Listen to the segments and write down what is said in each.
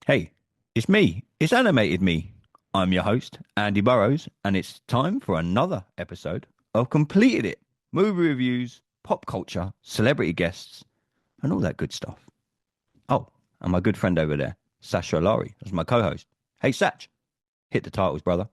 Hey, it's me. It's animated me. I'm your host, Andy Burrows, and it's time for another episode of Completed It. Movie reviews, pop culture, celebrity guests, and all that good stuff. Oh, and my good friend over there, Sacha Lari, that's my co-host. Hey, Sach, hit the titles, brother.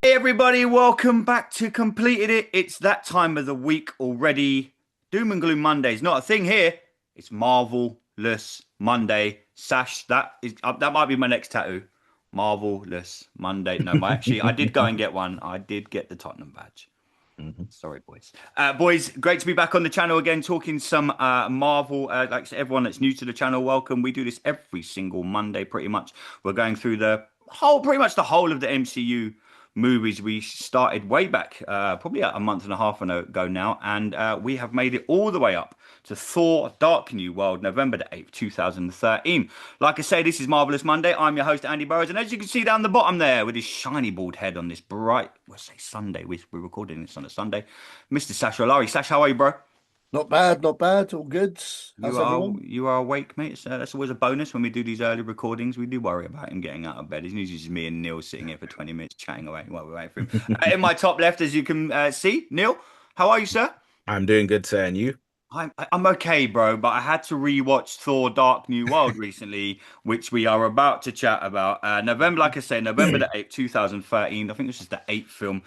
Hey everybody, welcome back to Completed It. It's that time of the week already. Doom and Gloom Monday's not a thing here. It's Marvel-less Monday. Sash, that might be my next tattoo. Marvel-less Monday. No, I did go and get one. I did get the Tottenham badge. Mhm. Sorry, boys. Boys, great to be back on the channel again, talking some Marvel. Like I said, everyone that's new to the channel, welcome. We do this every single Monday, pretty much. We're going through pretty much the whole of the MCU movies. We started way back, probably a month and a half ago now, and we have made it all the way up to Thor: Dark New World, November the 8th, 2013. Like I say, this is Marvelous Monday. I'm your host, Andy Burrows, and as you can see down the bottom there, with his shiny bald head on this bright, we'll say Sunday, we're recording this on a Sunday, Mr. Sacha Olari. Sash, how are you, bro? Not bad, not bad. All good. You How's are everyone? you are awake, mate. So that's always a bonus when we do these early recordings. We do worry about him getting out of bed. It's usually just me and Neil sitting here for 20 minutes chatting away while we wait for him. In my top left, as you can see, Neil, how are you, sir? I'm doing good, sir. And you? I'm okay, bro, but I had to rewatch Thor: Dark New World recently, which we are about to chat about. November, like I say, November the 8th, 2013. I think this is the eighth film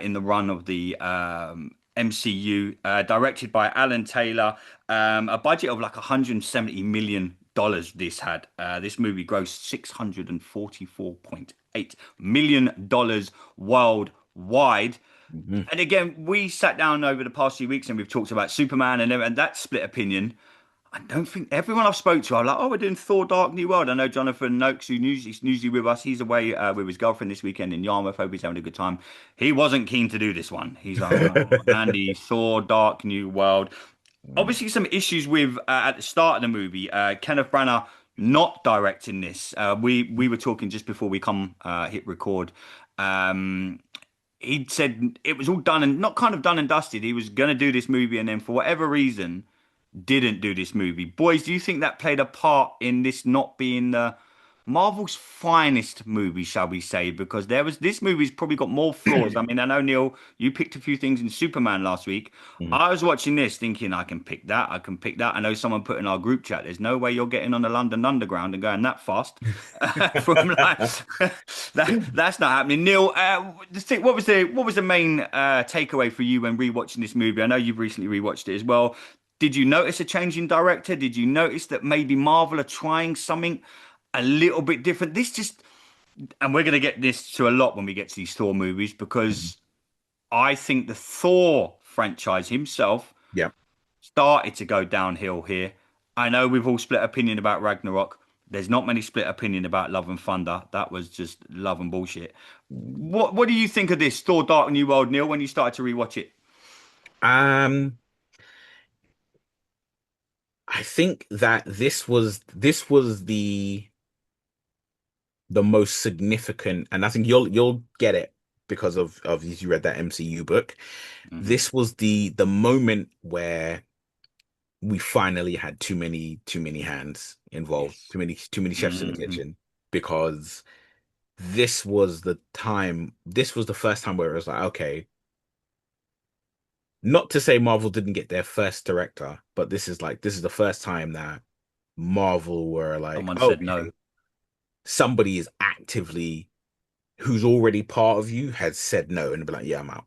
in the run of the MCU, directed by Alan Taylor. A budget of like $170 million this had. This movie grossed $644.8 million worldwide. Mhm. And again, we sat down over the past few weeks and we've talked about Superman and that split opinion. I don't think everyone I've spoke to are like, oh, we're doing Thor: Dark New World. I know Jonathan Noakes, who's usually with us, he's away with his girlfriend this weekend in Yarmouth. Hope he's having a good time. He wasn't keen to do this one. He's like, oh, Andy, Thor: Dark New World. Obviously, some issues with at the start of the movie. Kenneth Branagh not directing this. We were talking just before we come hit record. Um, he'd said it was all done and not kind of done and dusted. He was going to do this movie and then for whatever reason didn't do this movie. Boys, do you think that played a part in this not being the Marvel's finest movie, shall we say? Because this movie's probably got more flaws. I mean, I know Neil, you picked a few things in Superman last week. Mhm. I was watching this thinking I can pick that, I can pick that. I know someone put in our group chat, there's no way you're getting on the London Underground and going that fast. From like that's not happening. Neil, what was the main takeaway for you when rewatching this movie? I know you've recently rewatched it as well. Did you notice a change in director? Did you notice that maybe Marvel are trying something a little bit different? And we're going to get this to a lot when we get to these Thor movies Mhm. because I think the Thor franchise himself Yeah. started to go downhill here. I know we've all split opinion about Ragnarok. There's not many split opinion about Love and Thunder. That was just love and bullshit. What do you think of this Thor: Dark New World, Neil? When you started to rewatch it? Um, I think that this was the most significant, and I think you'll get it because of you read that MCU book. Hmm. This was the moment where we finally had too many hands involved, Yes. too many chefs in the Hmm. kitchen because this was the first time where it was like, okay, not to say Marvel didn't get their first director, but this is the first time that Marvel were like, Someone said no. okay, somebody is actively who's already part of you has said no and be like, yeah, I'm out.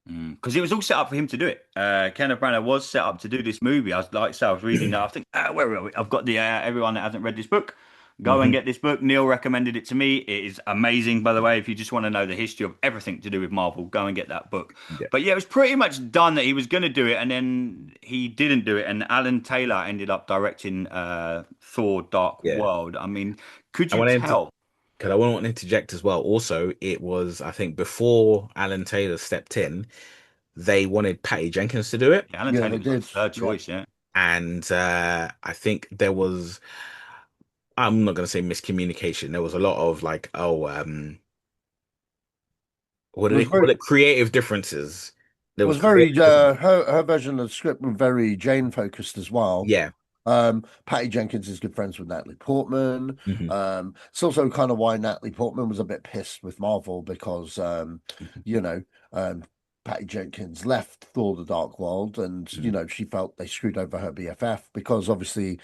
Because it was all set up for him to do it. Kenneth Branagh was set up to do this movie. I was like, so I was reading. I think where are we? I've got the everyone that hasn't read this book, go and Hmm. get this book. Neil recommended it to me. It is amazing, by the way. If you just want to know the history of everything to do with Marvel, go and get that book. Yeah. But yeah, it was pretty much done that he was going to do it, and then he didn't do it. And Alan Taylor ended up directing Thor: Dark Yeah. World. I mean, could I you want to inter tell? because I want to interject as well. Also, it was, I think, before Alan Taylor stepped in, they wanted Patty Jenkins to do it. Yeah, Alan Yeah, Taylor they was like did. third Yeah. choice. Yeah. And I think there was I'm not gonna say miscommunication. There was a lot of like, what It do they was call very it? Creative differences. There It was was very creative difference. her version of the script was very Jane focused as well. Yeah. Patty Jenkins is good friends with Natalie Portman. Hmm. It's also kind of why Natalie Portman was a bit pissed with Marvel because Hmm. you know, um, Patty Jenkins left Thor: The Dark World, and Hmm. she felt they screwed over her BFF because obviously, if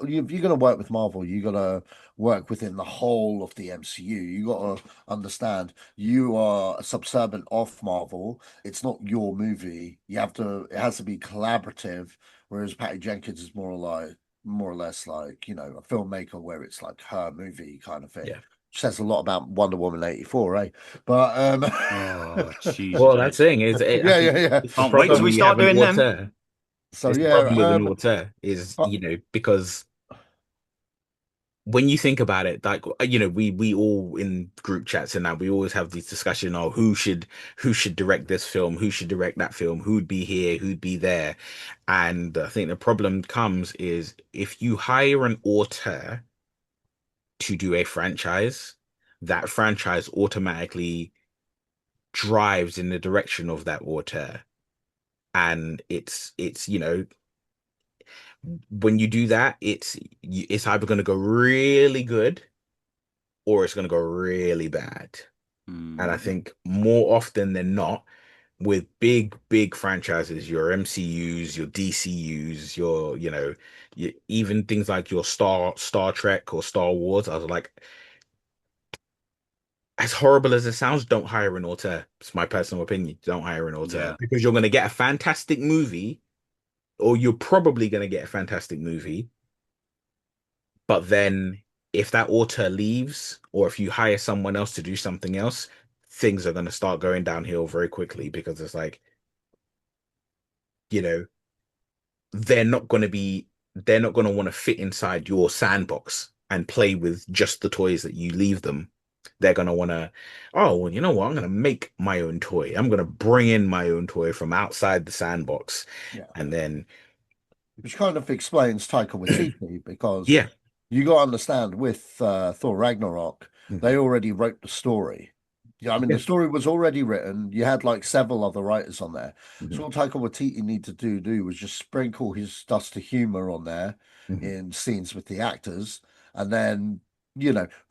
you're going to work with Marvel, you got to work within the whole of the MCU. You got to understand you are subservient of Marvel. It's not your movie. It has to be collaborative. Whereas Patty Jenkins is more or less like, a filmmaker where it's like her movie kind of thing. Yeah. Says a lot about Wonder Woman 84, eh? But Oh, Jesus, Well, that's mate. the thing is, I yeah, think yeah, yeah. it's the Can't wait So till problem we when you have start an doing them. auteur. so It's the yeah, problem with an auteur is, but because when you think about it, like, we all in group chats and that we always have these discussions, oh, who should direct this film, who should direct that film, who'd be here, who'd be there. And I think the problem comes is if you hire an auteur to do a franchise, that franchise automatically drives in the direction of that auteur. And it's when you do that, it's either going to go really good or it's going to go really bad. And I Hmm. think more often than not, with big franchises, your MCUs, your DCUs, even things like your Star Trek or Star Wars, I was like, as horrible as it sounds, don't hire an auteur. It's my personal opinion. Don't hire an auteur Yeah. because you're going to get a fantastic movie, or you're probably going to get a fantastic movie. But then if that author leaves, or if you hire someone else to do something else, things are going to start going downhill very quickly because it's like, you know, they're not going to be, they're not going to want to fit inside your sandbox and play with just the toys that you leave them. They're going to want to, oh, well, you know what? I'm going to make my own toy. I'm going to bring in my own toy from outside the sandbox. yeah. And then, Which kind of explains Taika Waititi because yeah. you got to understand with Thor Ragnarok, Mhm. they already wrote the story. Yeah, I mean, the Yeah. story was already written. You had like several other writers on there. So Mhm. what Taika Waititi needed to do was just sprinkle his dust of humor on there Mhm. in scenes with the actors. And then,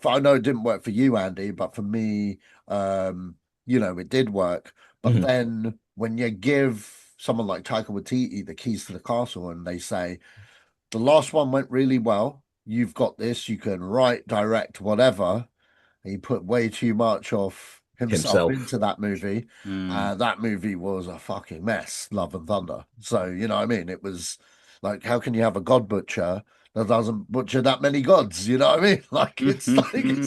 I know it didn't work for you, Andy, but for me, it did work. But Mhm. then when you give someone like Taika Waititi the keys to the castle and they say, the last one went really well. You've got this. You can write, direct, whatever. He put way too much of himself Himself. into that movie. Hmm. That movie was a fucking mess, Love and Thunder. So, you know what I mean? It was like, how can you have a god butcher that doesn't butcher that many gods? You know what I mean? It's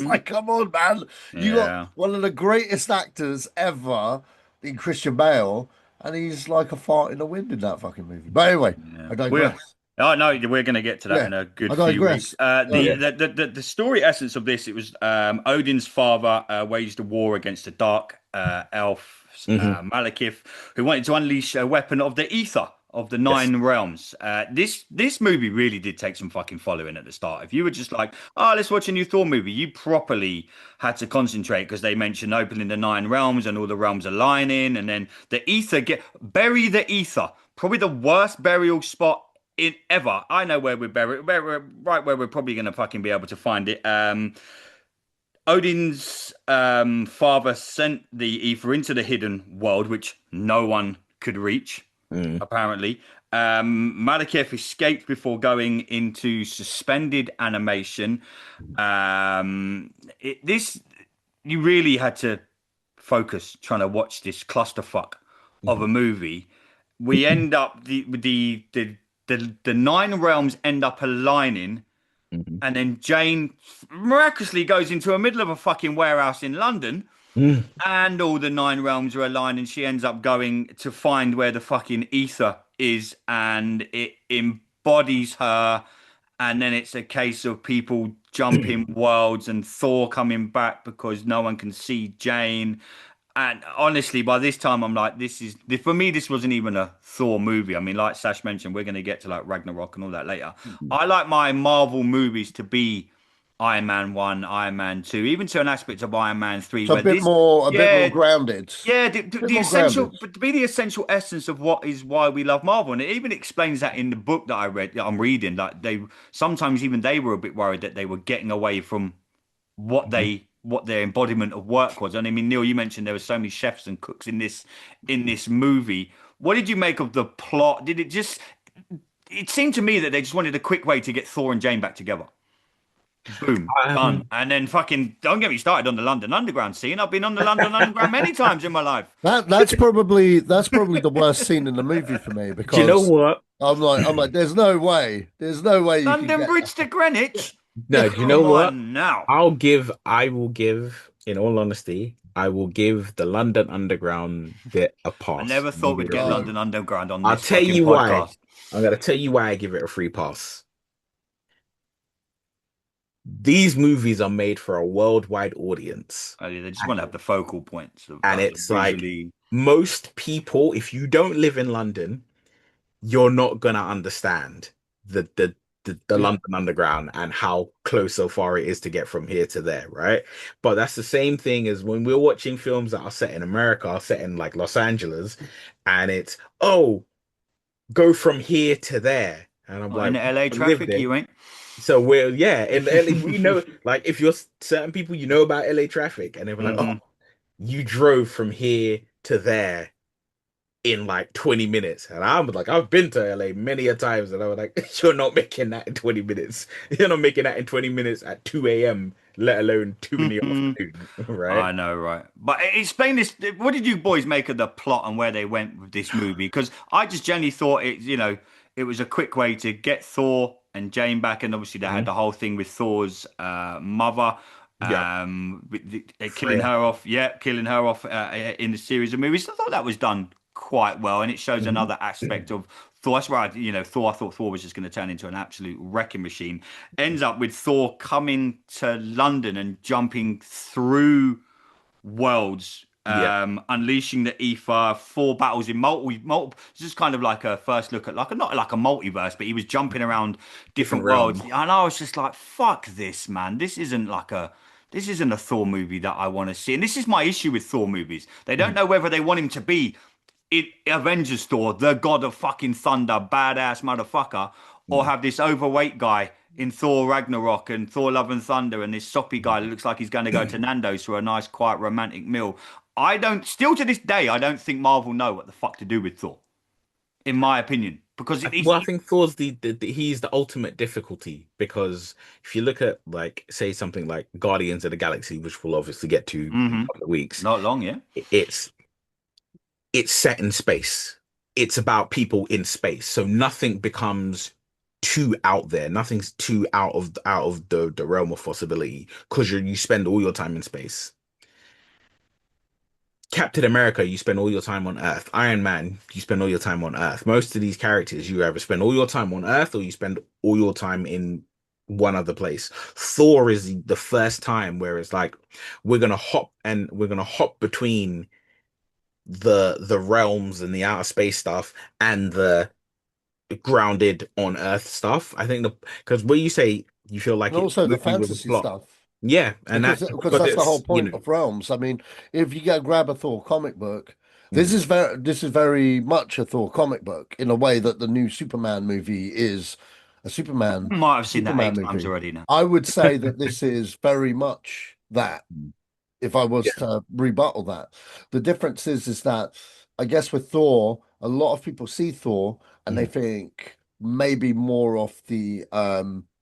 like, come on, man. You got Yeah. one of the greatest actors ever in Christian Bale, and he's like a fart in the wind in that fucking movie. But anyway, Yeah. I We're digress. Oh no, we're going to get to that Yeah, in a good I few weeks. digress. The, Um, Yeah. the story essence of this, it was Odin's father waged a war against a dark elf, Hmm. Malekith, who wanted to unleash a weapon of the ether of the Yes. nine realms. This movie really did take some fucking following at the start. If you were just like, oh, let's watch a new Thor movie, you properly had to concentrate because they mentioned opening the nine realms and all the realms aligning, and then the ether bury the ether. Probably the worst burial spot in ever. I know where we're buried. We're right where we're probably going to fucking be able to find it. Odin's father sent the ether into the hidden world, which no one could reach, Mm. apparently. Malekith escaped before going into suspended animation. This you really had to focus trying to watch this clusterfuck of Mhm. a movie. We end up the nine realms end up aligning, Mhm. and then Jane miraculously goes into the middle of a fucking warehouse in London, Mm. and all the nine realms are aligned, and she ends up going to find where the fucking ether is, and it embodies her. And then it's a case of people jumping worlds and Thor coming back because no one can see Jane. And honestly, by this time, I'm like, for me, this wasn't even a Thor movie. I mean, like Sash mentioned, we're going to get to like Ragnarok and all that later. Mhm. I like my Marvel movies to be Iron Man 1, Iron Man 2, even to an aspect of Iron Man 3, So where this, a bit more yeah, grounded, yeah, a bit the more essential, grounded. but to be the essential essence of what is why we love Marvel, and it even explains that in the book that I read, that I'm reading, that they sometimes even they were a bit worried that they were getting away from Mhm. what their embodiment of work was. And I mean, Neil, you mentioned there were so many chefs and cooks in this movie. What did you make of the plot? Did it just? It seemed to me that they just wanted a quick way to get Thor and Jane back together. Boom, done. Um, And then fucking don't get me started on the London Underground scene. I've been on the London Underground many times in my life. That's probably the worst scene in the movie for me do you know because what? I'm like, there's no way you can London get Bridge to Greenwich. No, do you know Come what? on now. I will give, in all honesty, I will give the London Underground bit a I pass. never I'll thought give we'd it a get free. no. London Underground on I'll this tell fucking you why. podcast. I'm gonna tell you why I give it a free pass. These movies are made for a worldwide audience. Oh, yeah, they just want to have the focal points of And like the it's like visually. most people, if you don't live in London, you're not gonna understand the the the Yeah. London Underground and how close so far it is to get from here to there, right? But that's the same thing as when we're watching films that are set in America, set in like Los Angeles, and it's oh, go from here to there. And I'm Well, in like, the LA I live traffic, there. you ain't. So we're yeah, in LA, we know like if you're certain people you know about LA traffic, and they're like, oh, Hmm. you drove from here to there in like 20 minutes. And I'm like, I've been to LA many a times, and I was like, you're not making that in 20 minutes. You're not making that in 20 minutes at 2 a.m., let alone 2 in the afternoon, right? I know, right? But explain this. What did you boys make of the plot and where they went with this movie? Because I just generally thought it, it was a quick way to get Thor and Jane back, and obviously they had Mhm. the whole thing with Thor's mother, Yeah, killing Freya. her off. Yeah, killing her off in the series of movies. I thought that was done quite well, and it shows Mhm. another aspect of Thor. That's where Thor. I thought Thor was just going to turn into an absolute wrecking machine. Ends up with Thor coming to London and jumping through worlds, Yeah, unleashing the ether, four battles in multiple. It's just kind of like a first look at like a not like a multiverse, but he was jumping around different different worlds, realms. and I was just like, "Fuck this, man! This isn't a Thor movie that I want to see." And this is my issue with Thor movies. They don't Mhm. know whether they want him to be Avengers Thor, the god of fucking thunder, badass motherfucker, or Mhm. have this overweight guy in Thor Ragnarok and Thor Love and Thunder and this soppy guy that looks like he's going to go to Nando's for a nice, quiet, romantic meal. I don't, still to this day, I don't think Marvel know what the fuck to do with Thor, in my opinion, because Well, I think Thor's he's the ultimate difficulty because if you look at like say something like Guardians of the Galaxy, which we'll obviously get to in a Mhm. couple of weeks, Not long, yeah. it's set in space. It's about people in space. So nothing becomes too out there. Nothing's too out of the realm of possibility because you spend all your time in space. Captain America, you spend all your time on Earth. Iron Man, you spend all your time on Earth. Most of these characters, you either spend all your time on Earth or you spend all your time in one other place. Thor is the first time where it's like we're gonna hop between the realms and the outer space stuff and the grounded on Earth stuff. I think the because where you say you feel like And it's also a the movie with a fantasy plot, stuff. yeah, and that's Because because that's the whole it's point of realms. I mean, if you go grab a Thor comic book, Mhm. this is very much a Thor comic book in a way that the new Superman movie is a Might have seen that Superman 8 times movie. already now. I would say that this is very much that. If I Yeah, was to rebuttal that. The difference is that I guess with Thor, a lot of people see Thor and they Mhm. think maybe more of the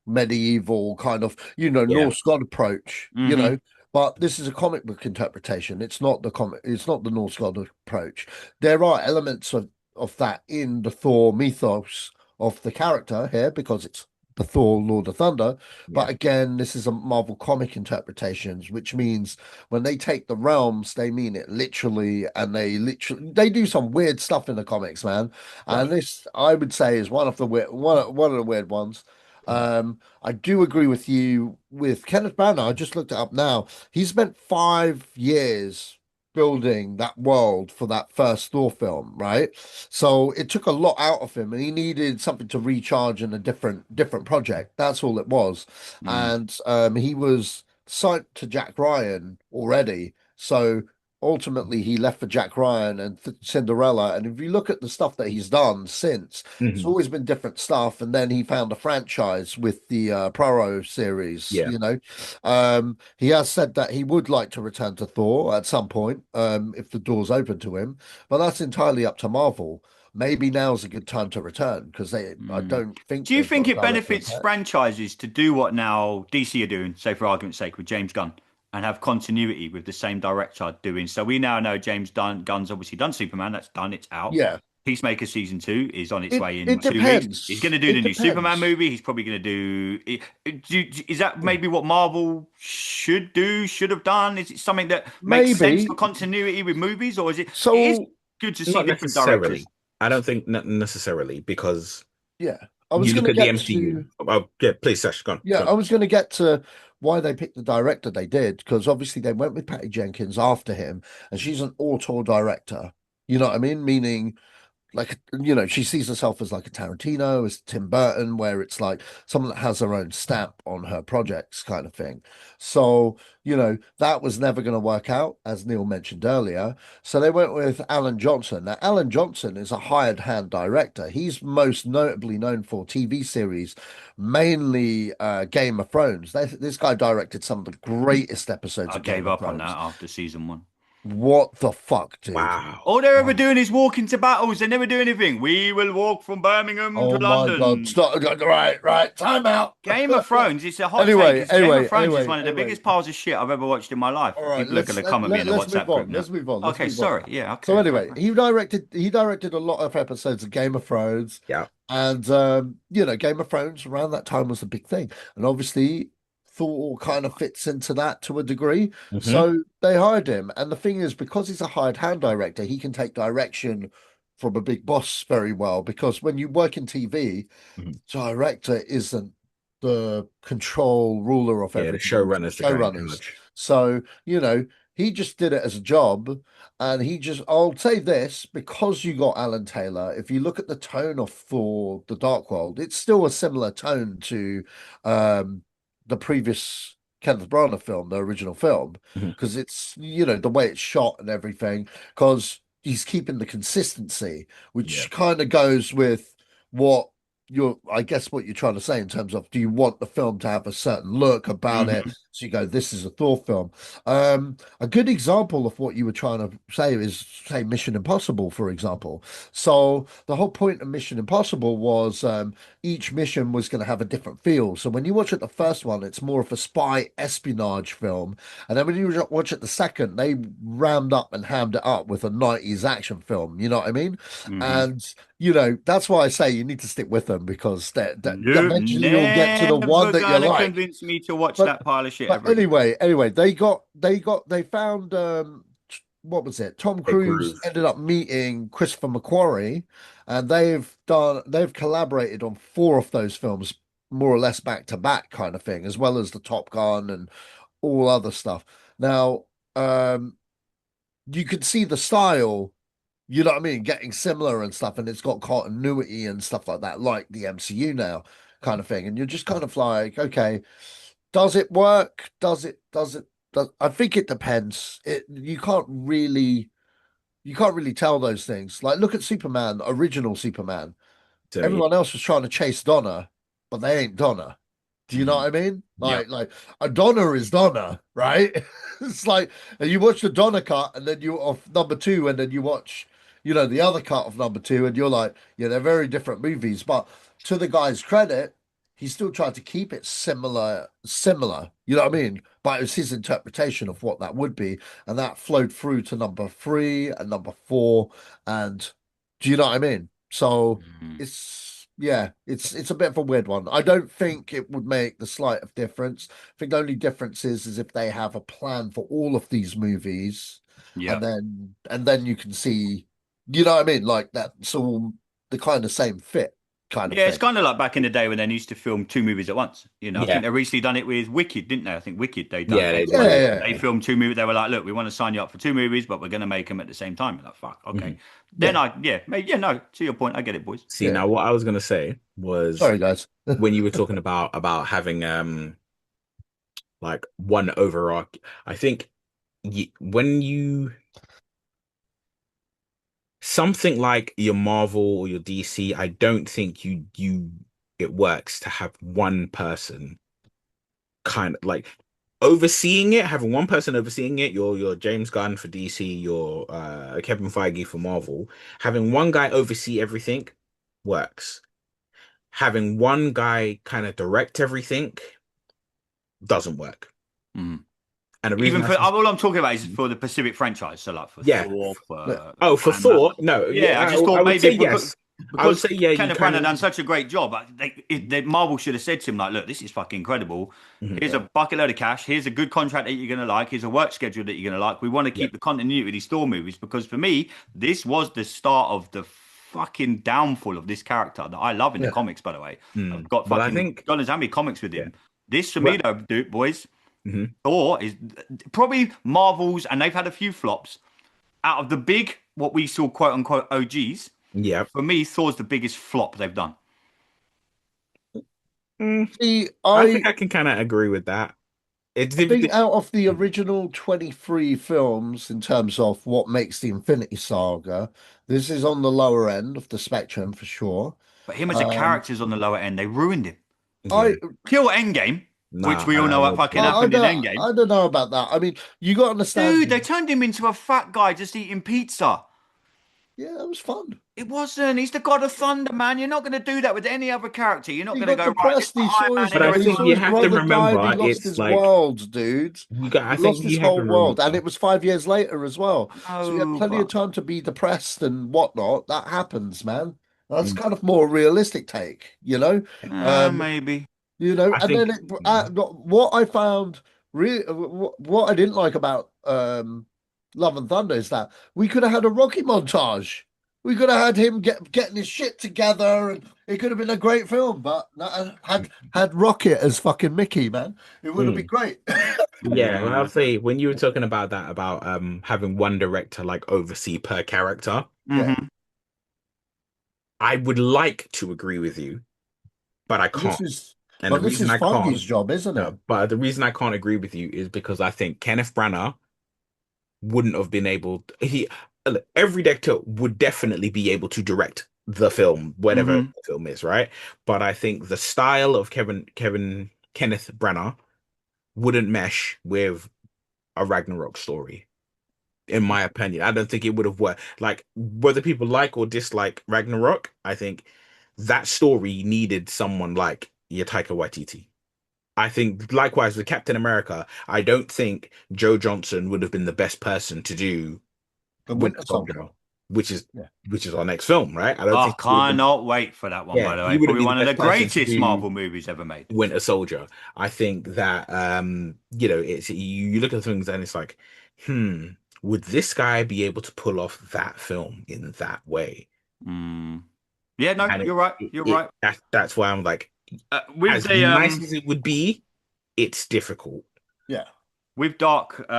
medieval kind of, Yeah, Norse god approach, Hmm. but this is a comic book interpretation. It's not the Norse god approach. There are elements of that in the Thor mythos of the character here because it's the Thor Lord of Thunder. But yeah, again, this is a Marvel comic interpretations, which means when they take the realms, they mean it literally, and they do some weird stuff in the comics, man. yeah. And this, I would say, is one of the one of the weird ones. I do agree with you with Kenneth Branagh. I just looked it up now. He spent 5 years. building that world for that first Thor film, right? So it took a lot out of him, and he needed something to recharge in a different project. That's all it was. Mm. And he was signed to Jack Ryan already, so ultimately he left for Jack Ryan and Cinderella. And if you look at the stuff that he's done since, it's Hmm. always been different stuff. And then he found a franchise with the Poirot series, Yeah. you know. He has said that he would like to return to Thor at some point, if the door's open to him, but that's entirely up to Marvel. Maybe now's a good time to return because I Mm. don't think Do you they've think got a it director benefits attached. franchises to do what now DC are doing, say for argument's sake, with James Gunn, and have continuity with the same director doing? So we now know Gunn's obviously done Superman, that's done, it's out. Yeah, Peacemaker season 2 is on its way in it 2 weeks. He's going depends. to do It the new Superman depends. movie. He's probably going to is that maybe what Marvel should do, should have done? Is it something that makes sense for Maybe. continuity with movies, or is it? It is So good to see Not different directors. necessarily. I don't think necessarily because yeah, I was you going look to at the get MCU. to Oh, yeah, please, Sash, go on. yeah, Go I on. was going to get to why they picked the director they did because obviously they went with Patty Jenkins after him, and she's an auteur director. You know what I mean? Meaning like she sees herself as like a Tarantino, as Tim Burton, where it's like someone that has their own stamp on her projects, kind of thing. So that was never going to work out, as Neil mentioned earlier. So they went with Alan Johnson. Now, Alan Johnson is a hired hand director. He's most notably known for TV series, mainly Game of Thrones. This guy directed some of the greatest episodes I of Game gave of up on that Thrones. after season 1. What the fuck, dude? Wow. All they're ever Oh. doing is walk into battles. They never do anything. We will walk from Birmingham to Oh my God. London. Stop. Right. Time out. Game of Thrones, it's a hot take Anyway, because Game of anyway, Thrones is anyway, one of the anyway. biggest piles of shit I've ever watched in my life. All right, People are going to come at me in the let's move WhatsApp group on. now. Let's move on. Let's Okay, move on. sorry. Yeah, So okay. anyway, he directed a lot of episodes of Game of Thrones, Yeah. and Game of Thrones around that time was a big thing, and obviously Thor kind of fits into that to a degree. Hmm. So they hired him, and the thing is, because he's a hired hand director, he can take direction from a big boss very well. Because when you work in TV, Hmm. director isn't the control ruler of Yeah, the everything. It's the showrunners, the guy in showrunners. charge. So, he just did it as a job. And I'll say this, because you got Alan Taylor, if you look at the tone of Thor, The Dark World, it's still a similar tone to um, the previous Kenneth Branagh film, the original film, Hmm. because it's, the way it's shot and everything, because he's keeping the consistency, Yeah. which kind of goes with what I guess what you're trying to say in terms of, do you want the film to have a certain look about it? Hmm. So you go, this is a Thor film. A good example of what you were trying to say is, say, Mission Impossible, for example. So the whole point of Mission Impossible was each mission was going to have a different feel. So when you watch it, the first one, it's more of a spy espionage film. And then when you watch it the second, they rammed up and hammed it up with a 90s action film. You know what I mean? Hmm. And that's why I say you need to stick with them because that Nope, eventually you'll get to the one never that you gonna like. convince me to watch But that pile of shit but ever again. anyway, they found what was it? Tom Hey, Cruise Groove. ended up meeting Christopher McQuarrie, and they've collaborated on four of those films, more or less back to back kind of thing, as well as the Top Gun and all other stuff. Now, you can see the style, you know what I mean, getting similar and stuff, and it's got continuity and stuff like that, like the MCU now, kind of thing. And you're just kind of like, okay, does it work? I think it depends. You can't really tell those things. Like, look at Superman, original Superman. So yeah. Everyone else was trying to chase Donna, but they ain't Donna. Do you know Hmm. what I mean? Yep. Like a Donna is Donna, right? It's like, and you watch the Donna cut, and then you of number two, and then you watch, the other cut of number two, and you're like, yeah, they're very different movies. But to the guy's credit, he still tried to keep it similar. You know what I mean? But it was his interpretation of what that would be, and that flowed through to number three and number four. And do you know what I mean? So Hmm. it's a bit of a weird one. I don't think it would make the slight of difference. I think the only difference is if they have a plan for all of these movies, and Yep. then you can see, you know what I mean, like that's all the kind of same fit. kind of Yeah, it's thing. kind of like back in the day when they used to film two movies at once. I think Yeah, they recently done it with Wicked, didn't they? I think Wicked they done yeah, it. they Yeah, did. Yeah. They yeah, filmed two movies. They were like, "Look, we want to sign you up for two movies, but we're going to make them at the same time." Like, fuck, okay. Mhm. Then yeah, no. To your point, I get it, boys. See, yeah. now what I was gonna say was Sorry, guys. when you were talking about having like one overarch. I think when you something like your Marvel or your DC, I don't think you it works to have one person kind of like overseeing it, having one person overseeing it, your James Gunn for DC, your Kevin Feige for Marvel, having one guy oversee everything works. Having one guy kind of direct everything doesn't work. Mm. And the reason Even I for say, all I'm talking about is for the Pacific franchise. So like for yeah. Thor, Yeah. for Oh, for Ant-Man. Thor, no, Yeah, I yeah, just I thought would maybe say yes. I would because say yeah, you Kenneth kind Branagh of done such a great job. Marvel should have said to him like, "Look, this is fucking incredible. Mhm. Here's a Yeah. bucket load of cash. Here's a good contract that you're gonna like. Here's a work schedule that you're gonna like. We want to Yeah. keep the continuity of these Thor movies because for me, this was the start of the fucking downfall of this character that I love in the Yeah. comics. By the way, I've Mm. got But I fucking think God knows how many comics with yeah. him. This for me Well, though, dude, boys, mhm. Thor is probably Marvel's, and they've had a few flops out of the big, what we saw quote unquote OGs, Yeah. for me, Thor's the biggest flop they've done. Mm, See, I think I can kind of agree with that. It's I think difficult. out of the original 23 films, in terms of what makes the Infinity Saga, this is on the lower end of the spectrum for sure. But him as a Um, character's on the lower end. They ruined him. Yeah. I Kill Endgame, which Nah, we all know what fucking well, I happened in don't Endgame. I don't know about that. I mean, you got to Dude, understand. they turned him into a fat guy just eating pizza. Yeah, that was fun. It wasn't. He's the god of thunder, man. You're not going to do that with any other character. You're not He going to got go, right, this is depressed. my Iron Man but I He inheritance. think saw you his have to brother died. He remember lost it's his like world, dude. I He think lost you his have to whole world, and remember. it was 5 years later as well. So he had No, plenty of but time to be depressed and whatnot. That happens, man. That's Mm, kind of more realistic take, you know. Um, maybe. you know, I and then think what I found really, what I didn't like about Love and Thunder is that we could have had a Rocky montage. We could have had him getting his shit together, and it could have been a great film. But no, had Rocket as fucking Mickey, man, it would have been mm, great. yeah, well, I'll say when you were talking about that about having one director like oversee per character, Yeah, Hmm. I would like to agree with you, but I this can't. is, And the but this reason is I can't, Feige's job, isn't it? no, but the reason I can't agree with you is because I think Kenneth Branagh wouldn't have been able he look, every director would definitely be able to direct the film, whatever Hmm. the film is, right? But I think the style of Kenneth Branagh wouldn't mesh with a Ragnarok story, in my opinion. I don't think it would have worked. Like whether people like or dislike Ragnarok, I think that story needed someone like Taika Waititi. I think likewise with Captain America, I don't think Joe Johnson would have been the best person to do The Winter Winter Soldier. Soldier, which is Yeah. which is our next film, right? I don't I think he would have been, cannot wait for that one, yeah, by the he way. wouldn't Probably be the one of the best person to greatest do Marvel movies ever made. Winter Soldier. I think that it's you look at things and it's like, hmm, would this guy be able to pull off that film in that way? Mm. Yeah, no, And you're right. You're right. that's why I'm like, With as the nice as it would be, it's difficult. Yeah. with Dark Dark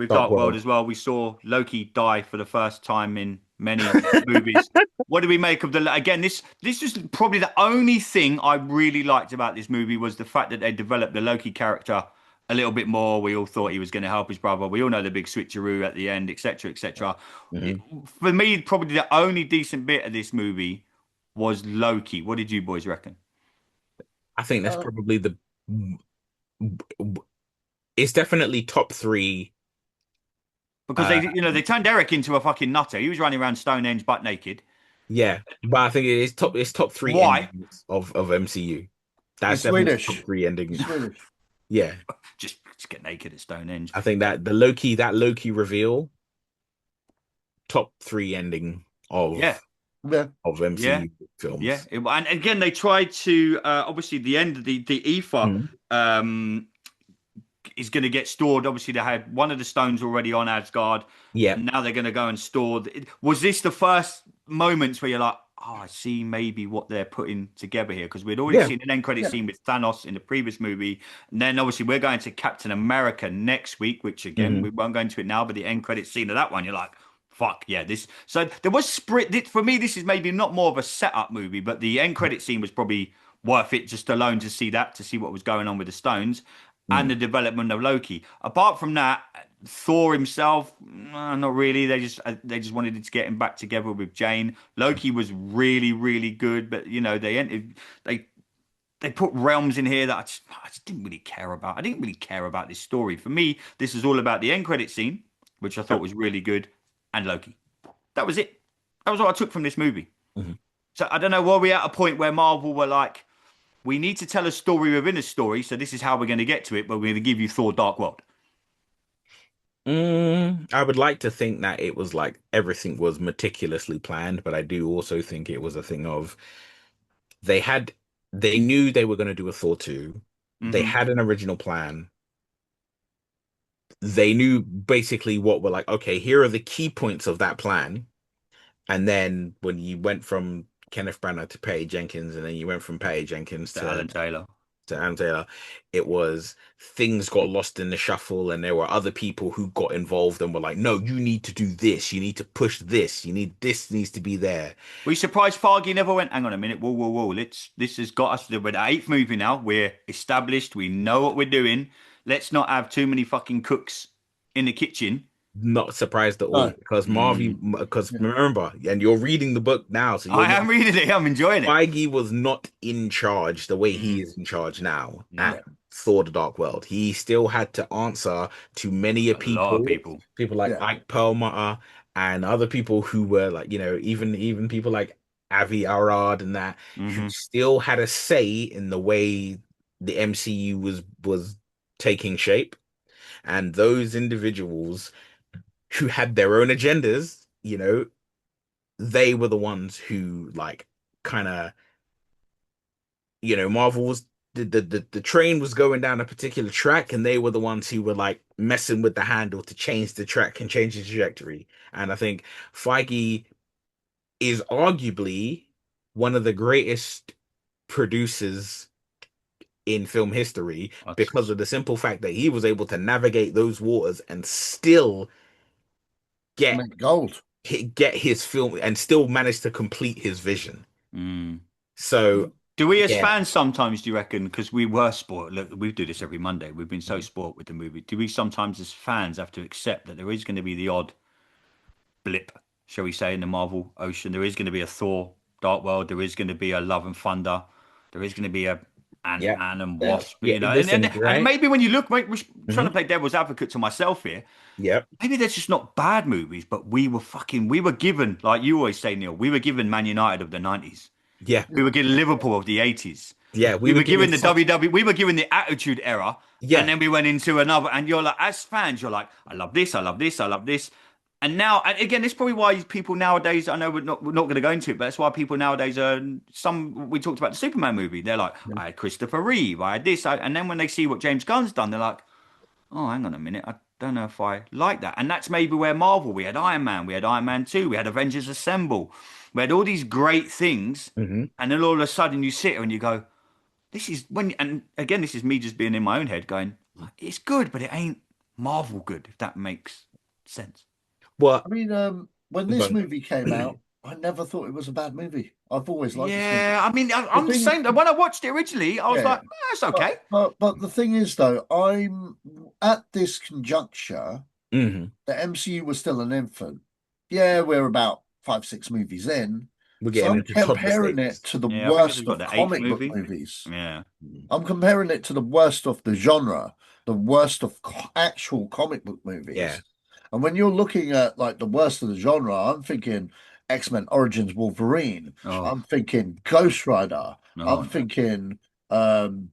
World World. as well, we saw Loki die for the first time in many movies. What do we make of the again? This was probably the only thing I really liked about this movie was the fact that they developed the Loki character a little bit more. We all thought he was going to help his brother. We all know the big switcheroo at the end, etc., etc. Mhm. For me, probably the only decent bit of this movie was Loki. What did you boys reckon? I think that's Uh, probably it's definitely top three. Because Uh, they turned Eric into a fucking nutter. He was running around Stonehenge butt naked. yeah, but I think it's top three Why? endings of MCU. That's he's definitely top Swedish. three He's ending. Swedish. Yeah, Just get naked at Stonehenge. I think that the Loki reveal, top three ending Yeah, Yeah. of yeah, MCU yeah. films. And again, they tried to obviously the end of the ether Mhm. um, is going to get stored. Obviously, they had one of the stones already on Asgard, Yeah, and now they're going to go and store. Was this the first moments where you're like, oh, I see maybe what they're putting together here because we'd already Yeah. seen an end credit Yeah. scene with Thanos in the previous movie, and then obviously we're going to Captain America next week, which again we Hmm. won't go into it now, but the end credit scene of that one, you're like, fuck yeah, this. So there was sprint for me. This is maybe not more of a setup movie, but the end credit scene was probably worth it just alone to see that, to see what was going on with the Stones and the development of Loki. Apart from that, Thor himself, not really. They just wanted to get him back together with Jane. Loki was really really good, but you know they they put realms in here that I just didn't really care about. I didn't really care about this story. For me, this is all about the end credit scene, which I thought was really good, and Loki. That was it. That was what I took from this movie. Hmm. So I don't know, were we at a point where Marvel were like, we need to tell a story within a story, so this is how we're going to get to it, but we're going to give you Thor Dark World. I would like to think that it was like everything was meticulously planned, but I do also think it was a thing of they had they knew they were going to do a Thor 2. They Hmm. had an original plan. They knew basically what were like, okay, here are the key points of that plan. And then when you went from Kenneth Branagh to Patty Jenkins, and then you went from Patty Jenkins To Alan Taylor. to Aaron Taylor, it was things got lost in the shuffle, and there were other people who got involved and were like, no, you need to do this, you need to push this, you need this needs to be there. Were you surprised Fargy never went, hang on a minute, whoa, whoa, whoa, this has got us, we're the eighth movie now, we're established, we know what we're doing, let's not have too many fucking cooks in the kitchen. Not surprised at all No. because Mm. because Yeah. remember, and you're reading the book now, so you're I not. am reading it, I'm enjoying it. Feige was not in charge the way he Mm. is in charge now No, at Yeah. Thor: The Dark World. He still had to answer to many a a lot of people, people. people like Yeah. Ike Perlmutter and other people who were like, even people like Avi Arad and that, who Hmm. still had a say in the way the MCU was taking shape. And those individuals who had their own agendas, they were the ones who like kind of, Marvel was the train was going down a particular track, and they were the ones who were like messing with the handle to change the track and change the trajectory. And I think Feige is arguably one of the greatest producers in film history That's, because of the simple fact that he was able to navigate those waters and still get Make gold. get his film and still manage to complete his vision. mm. So Do we as yeah, fans sometimes, do you reckon, because we were sport, look, we do this every Monday, we've been so mhm. sport with the movie, do we sometimes as fans have to accept that there is going to be the odd blip, shall we say, in the Marvel ocean? There is going to be a Thor Dark World, there is going to be a Love and Thunder, there is going to be a Yeah. Ant-Man and Yeah. Wasp, Yeah. and, Listen, and right? maybe when you look, mate, we're trying to Hmm. play devil's advocate to myself here, Yep. maybe they're just not bad movies, but we were given, like you always say, Neil, we were given Man United of the 90s. Yeah. We were given Liverpool of the 80s. Yeah. We We were were given given the such. WWE, we were given the Attitude Era, and Yeah. then we went into another. And you're like, as fans, you're like, I love this, I love this, I love this. And now, and again, this is probably why people nowadays, I know we're not going to go into it, but that's why people nowadays are we talked about the Superman movie. They're like, I had Christopher Reeve, I had this. And then when they see what James Gunn's done, they're like, oh, hang on a minute. I don't know if I like that. And that's maybe where Marvel, we had Iron Man, we had Iron Man 2, we had Avengers Assemble. We had all these great things. Hmm. And then all of a sudden you sit here and you go, this is when, and again, this is me just being in my own head going, it's good, but it ain't Marvel good, if that makes sense. Well, I mean, when this go movie came out, I never thought it was a bad movie. I've always liked this movie. Yeah, I mean, The I'm the thing, same. When I watched it originally, I was yeah, like, it's okay. but the thing is, though, I'm at this conjuncture. hmm The MCU was still an infant. Yeah, we're about 5, 6 movies in. we're So getting I'm into toddler comparing it stages. to the Yeah, I think this has worst got of the eighth comic book movie. movies. Yeah. I'm comparing it to the worst of the genre, the worst of actual comic book Yeah. movies. And when you're looking at like the worst of the genre, I'm thinking X-Men Origins Wolverine. Oh, I'm thinking Ghost Rider. I'm no. thinking um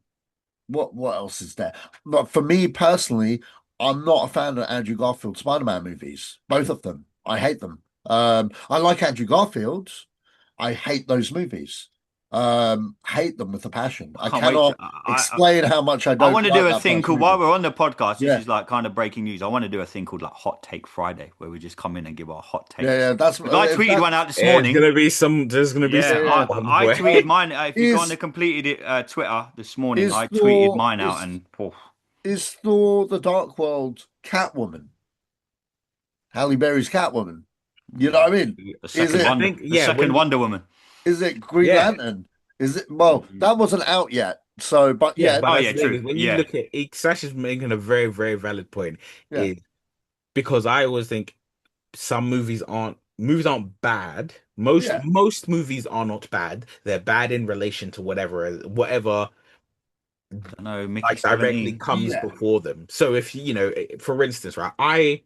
what else is there? But for me personally, I'm not a fan of Andrew Garfield Spider-Man movies. Both of them. I hate them. I like Andrew Garfield. I hate those movies. Hate them with a passion. I I can't wait. cannot explain how much I I don't want to like do a that thing first called, while movie. we're on the podcast, this Yeah, is like kind of breaking news. I want to do a thing called like Hot Take Friday, where we just come in and give our hot yeah, takes. yeah. That's Because I if tweeted one that's out this There's morning. gonna be some. There's gonna be yeah, Yeah, some yeah. hot ones, I boy. tweeted mine. If you go on Is the completed it Twitter this morning, is I tweeted Thor mine out, and oh, is Thor the Dark World Catwoman? Halle Berry's Catwoman. You know what I mean? the Is second it I Wonder, think the yeah. second When Wonder Woman. is it Green yeah, Lantern? Is it well, that wasn't out yet. So but yeah. yeah, But Oh that's yeah, the thing true. is when you Yeah, look at it, Sash is making a very very valid point. yeah, Is because I always think some movies aren't bad. Most yeah, most movies are not bad. They're bad in relation to whatever I don't know, Mickey like directly 17. comes yeah, before them. So if for instance, right, I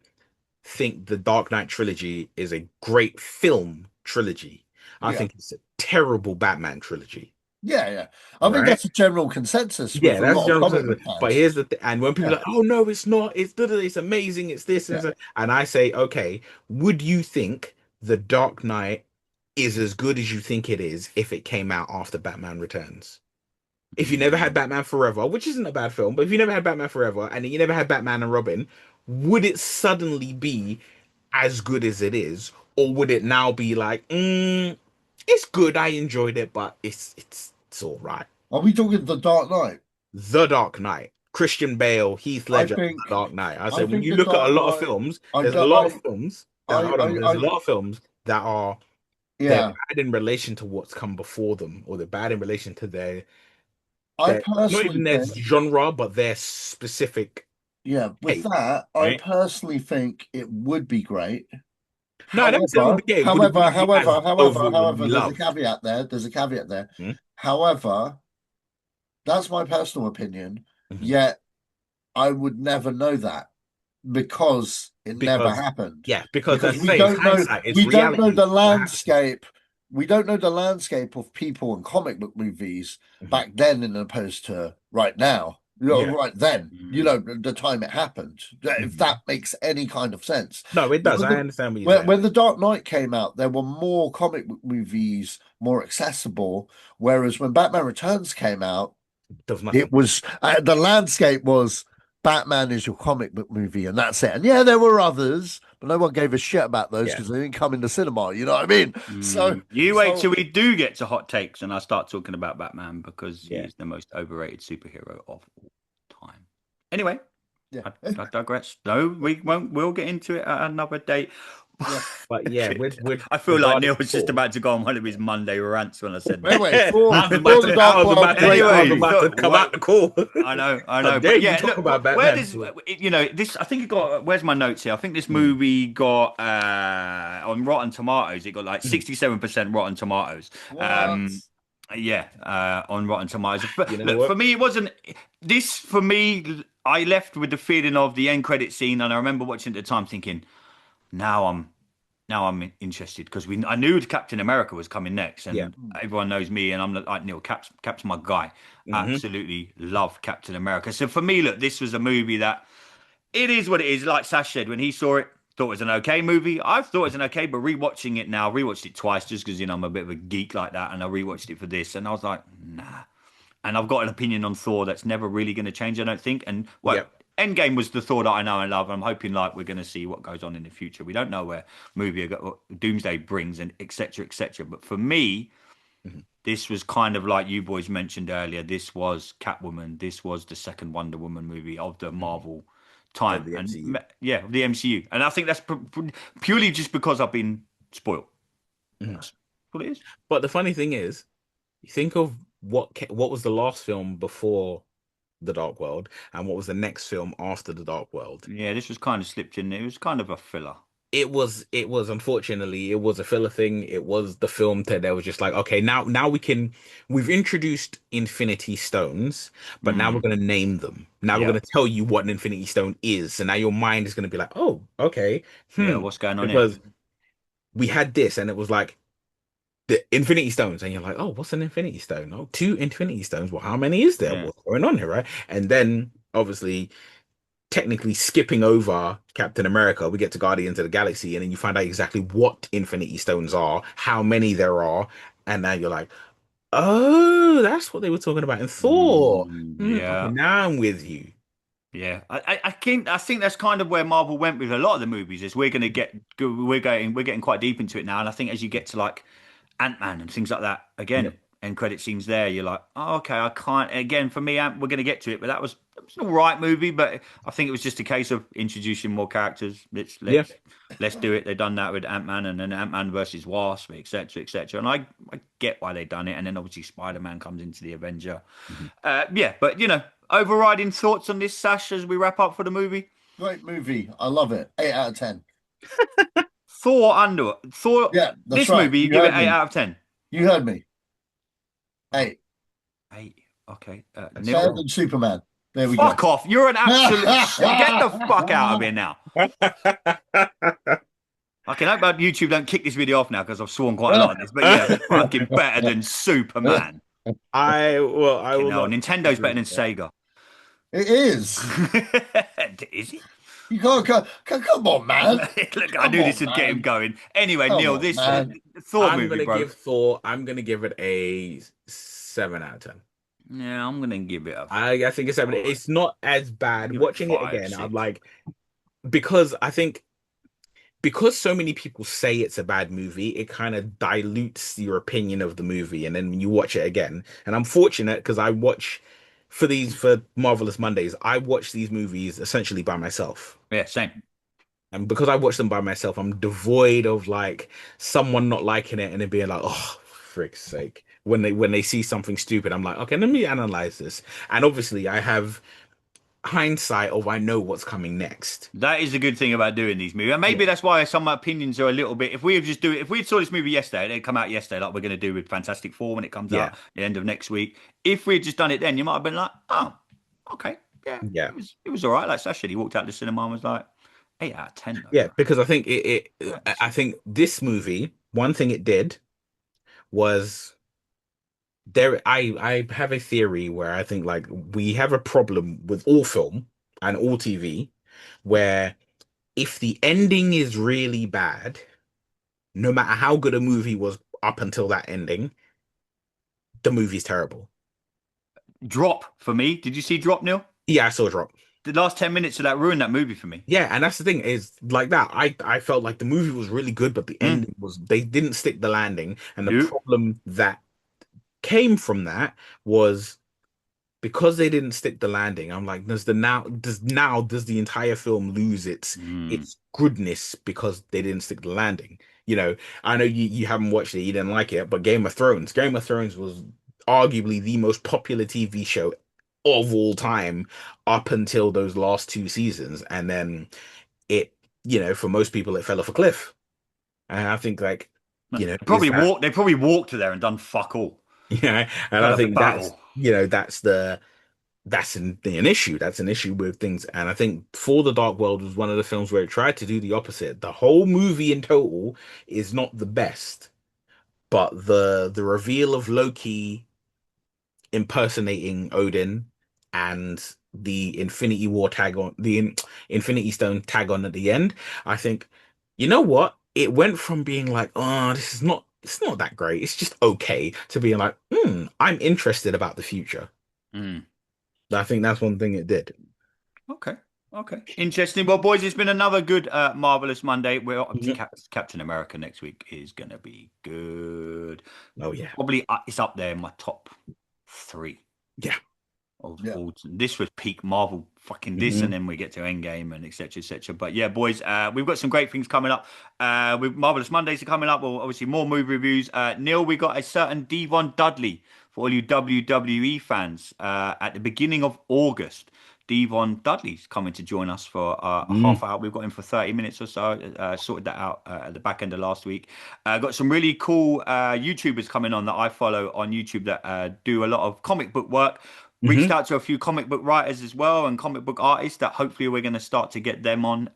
think the Dark Knight trilogy is a great film trilogy. I yeah. think it's a terrible Batman trilogy. Yeah, yeah. I think Right? that's a general consensus with Yeah, a that's lot of general comic book consensus. But fans. here's the thing, and when people are Yeah, like, "Oh no, it's not. It's it's amazing. It's this and yeah. that," and I say, "Okay, would you think the Dark Knight is as good as you think it is if it came out after Batman Returns?" If you never had Mm. Batman Forever, which isn't a bad film, but if you never had Batman Forever and you never had Batman and Robin, would it suddenly be as good as it is, or would it now be like, it's good, I enjoyed it, but it's all right. Are we talking The Dark Knight? The Dark Knight, Christian Bale, Heath I Ledger, The think Dark Knight. I I said when think you The look at a Dark lot of Knight. films, I there's a don't. lot of films that hold on, there's a I lot of films that are they're yeah. bad in relation to what's come before them, or they're bad in relation to I their not even personally their think. genre, but their specific Yeah, with take, that, I right? personally think it would be great. No, I never said it would However, be gay. Would it be as would be there's a loved? caveat there. There's a caveat there. Hmm? However, that's my personal opinion. Mhm. Yet I would never know that because it never Because happened. because Because that's the thing, it's hindsight, it's we don't know reality. the What happened? landscape. We don't know the landscape of people and comic book movies Mhm. back then, in opposed to right now. You know, Yeah. right then, Mm. the time it happened. If Mhm. that makes any kind of sense. No, it does. When I the understand what you're saying. when the Dark Knight came out, there were more comic book movies, more accessible. Whereas when Batman Returns came out, There was nothing. it was the landscape was Batman is your comic book movie, and that's it. And yeah, there were others, but no one gave a shit about those Yeah. because they didn't come in the cinema. You know what I mean? So, You wait so till we do get to hot takes and I start talking about Batman because he Yeah. is the most overrated superhero of all time. Anyway, yeah, I digress. No, we won't. We'll get into it at another date. yeah. But yeah, with I feel like regarding Neil was just Thor, about to go on one of his Monday rants when I said that. Anyway, Thor, I was about Thor the to, I Dark was World, about to, great I was Anyway, movie. about to so come out the call. I How know, dare but you yeah, talk look, about where Batman? does this? I think it got. Where's my notes here? I think this Mm. movie got on Rotten Tomatoes. It got like Mm. 67% Rotten Tomatoes. What? Um, yeah, on Rotten Tomatoes. You know Look, for what? me, it wasn't. This for me, I left with the feeling of the end credit scene, and I remember watching it at the time, thinking, now I'm now I'm interested because we I knew Captain America was coming next, Yeah. and everyone knows me, and I'm like Neil. Cap's my guy. Hmm. Absolutely love Captain America. So for me, look, this was a movie that it is what it is. Like Sash said, when he saw it, thought it was an okay movie. I thought it was an okay, but rewatching it now, rewatched it twice just because I'm a bit of a geek like that, and I rewatched it for this, and I was like, nah. And I've got an opinion on Thor that's never really going to change, I don't think. And well, Yep. Endgame was the Thor that I know and love. I'm hoping like we're going to see what goes on in the future. We don't know where what Doomsday brings and etc. etc. But for me, Mhm. this was kind of like you boys mentioned earlier. This was Catwoman. This was the second Wonder Woman movie of the Mhm. Marvel Of time, the and MCU. yeah, the MCU. And I think that's purely just because I've been spoiled. Mhm. That's what it is. But the funny thing is, you think of what was the last film before The Dark World, and what was the next film after The Dark World. Yeah, this was kind of slipped in. It was kind of a filler. It was unfortunately it was a filler thing. It was the film that was just like, okay, now we've introduced Infinity Stones, but now we're Mm, gonna name them. Now we're yeah, gonna tell you what an Infinity Stone is. And now your mind is gonna be like, oh, okay, yeah. What's going on here? because we had this and it was like the Infinity Stones, and you're like, oh, what's an Infinity Stone? Oh, two Infinity Stones. Well, how many is there? Yeah. What's going on here, right? And then obviously technically skipping over Captain America, we get to Guardians of the Galaxy, and then you find out exactly what Infinity Stones are, how many there are, and now you're like, Oh, that's what they were talking about in Thor. Okay, Yeah. now I'm with you. Yeah, I think that's kind of where Marvel went with a lot of the movies. Is we're getting quite deep into it now, and I think as you get to like Ant-Man and things like that, Yep. again, end credit scenes there, you're like, oh, okay, I can't. Again, for me, we're going to get to it, but that was an all right movie. But I think it was just a case of introducing more characters. Let's Yeah. let's let's do it. They've done that with Ant-Man and then Ant-Man versus Wasp, etc., etc. And I get why they've done it. And then obviously Spider-Man comes into the Avenger. Mhm. Yeah, but overriding thoughts on this, Sash, as we wrap up for the movie. Great movie. I love it. 8 out of 10. Thor. Yeah, that's This right. movie, you You give it heard eight me. out of 10. You heard me. Oh, 8. eight. Okay. Better Neil. than Superman. There we go. Fuck off. You're an absolute get the fuck out of here now. I can hope that YouTube don't kick this video off now because I've sworn quite a lot of this. But yeah, fucking better than Superman. I Fucking will hell. not Nintendo's disagree better than with that. Sega. It is. Is it? You can't come on, man. Look, I Come knew this on, would get him man. going. Anyway, Come Neil, on, this man. Thor movie, bro. I'm gonna give it a 7 out of 10. Yeah, I'm gonna give it a I think it's 7. five. It's not as bad. Give it Watching it five, again, I'm six. like, because I think because so many people say it's a bad movie, it kind of dilutes your opinion of the movie, and then you watch it again. And I'm fortunate because I watch for Marvelous Mondays, I watch these movies essentially by myself. Yeah, same. And because I watch them by myself, I'm devoid of like someone not liking it and then being like, oh, frick's sake. When they see something stupid, I'm like, okay, let me analyze this. And obviously I have hindsight of I know what's coming next. That is a good thing about doing these movies. And Yeah. maybe that's why some of my opinions are a little bit. If we saw this movie yesterday, it'd come out yesterday, like we're going to do with Fantastic Four when it comes Yeah. out the end of next week. If we had just done it then, you might have been like, oh, okay, yeah, Yeah. it was all right. Like Sasha, he walked out of the cinema and was like, 8 out of 10 though, Yeah, bro. because I think I Yes. think this movie, one thing it did was I have a theory where I think like we have a problem with all film and all TV where if the ending is really bad, no matter how good a movie was up until that ending, the movie's terrible. Drop for me. Did you see Drop, Neil? Yeah, I saw Drop. The last 10 minutes of that ruined that movie for me. Yeah, and that's the thing is like that. I felt like the movie was really good, but the Mm. ending was they didn't stick the landing, and the Nope. problem that came from that was because they didn't stick the landing. I'm like, does the entire film lose Mm. its goodness because they didn't stick the landing? I know you haven't watched it, you didn't like it, but Game of Thrones was arguably the most popular TV show of all time up until those last two seasons, and then it, for most people, it fell off a cliff. And I think like, is that They probably walked to there and done fuck all. and Fell I off the think barrel. that's an issue. That's an issue with things. And I think For the Dark World was one of the films where it tried to do the opposite. The whole movie in total is not the best, but the reveal of Loki impersonating Odin and the Infinity Stone tag on at the end, I think, you know what? It went from being like, oh, it's not that great. It's just okay to being like, I'm interested about the future. Mm. I think that's one thing it did. Okay. Okay. Interesting. Well, boys, it's been another good Marvelous Monday. We're obviously Mhm. Captain America next week is gonna be good. Oh yeah. Probably it's up there in my top three Yeah. of Yeah. all. This was peak Marvel fucking this, and Hmm. then we get to Endgame and etc. etc. But yeah, boys, we've got some great things coming up. With Marvelous Mondays are coming up. Well, obviously more movie reviews. Neil, we got a certain Devon Dudley for all you WWE fans at the beginning of August. Devon Dudley's coming to join us for a half hour. We've got him for 30 minutes or so. Sorted that out at the back end of last week. Got some really cool YouTubers coming on that I follow on YouTube that do a lot of comic book work. Reached Hmm. out to a few comic book writers as well and comic book artists that hopefully we're going to start to get them on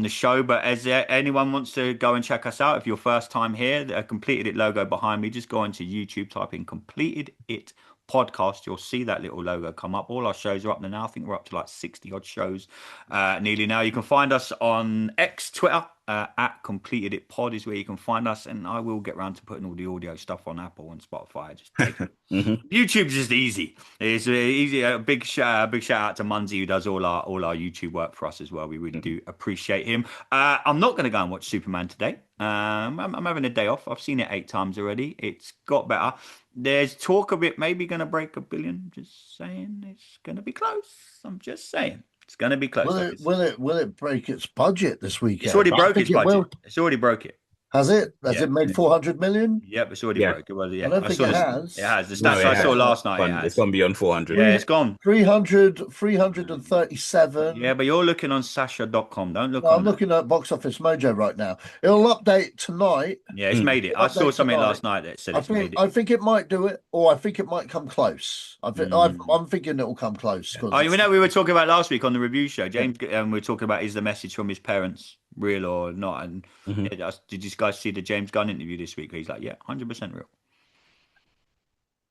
the show. But as anyone wants to go and check us out, if you're first time here, the Completed It logo behind me, just go onto YouTube, type in Completed It podcast, you'll see that little logo come up. All our shows are up there now. I think we're up to like 60 odd shows nearly now. You can find us on X, Twitter, at Completed It Pod is where you can find us. And I will get around to putting all the audio stuff on Apple and Spotify. Just take it. YouTube's just easy. It's easy. A big shout out to Munzie, who does all our YouTube work for us as well. We really do appreciate him. I'm not going to go and watch Superman today. I'm having a day off. I've seen it 8 times already. It's got better. There's talk of it maybe going to break $1 billion. Just saying, it's going to be close. I'm just saying, it's going to be close. Will it break its budget this weekend? It's already broke its budget. It's already broke it. Has it? Has it made 400 million? Yep, it's already broke. It was, I don't think it has. It has. The stats I saw last night. It's gone beyond 400. Yeah, it's gone. 337. Yeah, but you're looking on Sasha.com. Don't look I'm looking at Box Office Mojo right now. It'll update tonight. Yeah, it's made it. I saw something last night that said it's made it. I think it might do it, or I think it might come close. I'm thinking it'll come close. We were talking about last week on the review show. James, we were talking about, is the message from his parents real or not? And did you guys see the James Gunn interview this week? He's like, yeah, 100% real.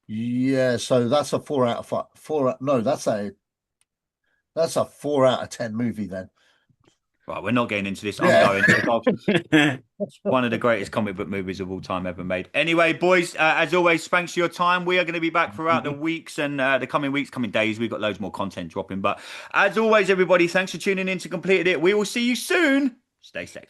Yeah, so that's a 4 out of 5. That's a 4 out of 10 movie then. Right, we're not getting into this. I'm going. One of the greatest comic book movies of all time ever made. Anyway, boys, as always, thanks for your time. We are going to be back throughout the weeks and the coming days. We've got loads more content dropping. But as always, everybody, thanks for tuning in to Completed It. We will see you soon. Stay safe.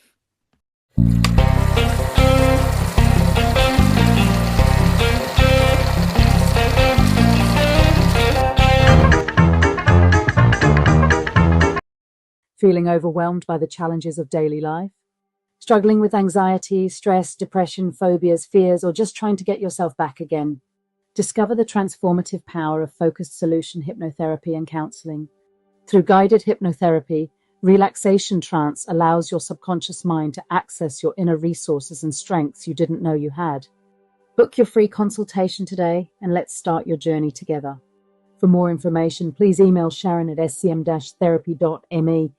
Feeling overwhelmed by the challenges of daily life? Struggling with anxiety, stress, depression, phobias, fears, or just trying to get yourself back again? Discover the transformative power of focused solution hypnotherapy and counseling. Through guided hypnotherapy, relaxation trance allows your subconscious mind to access your inner resources and strengths you didn't know you had. Book your free consultation today and let's start your journey together. For more information, please email Sharon at scm-therapy.me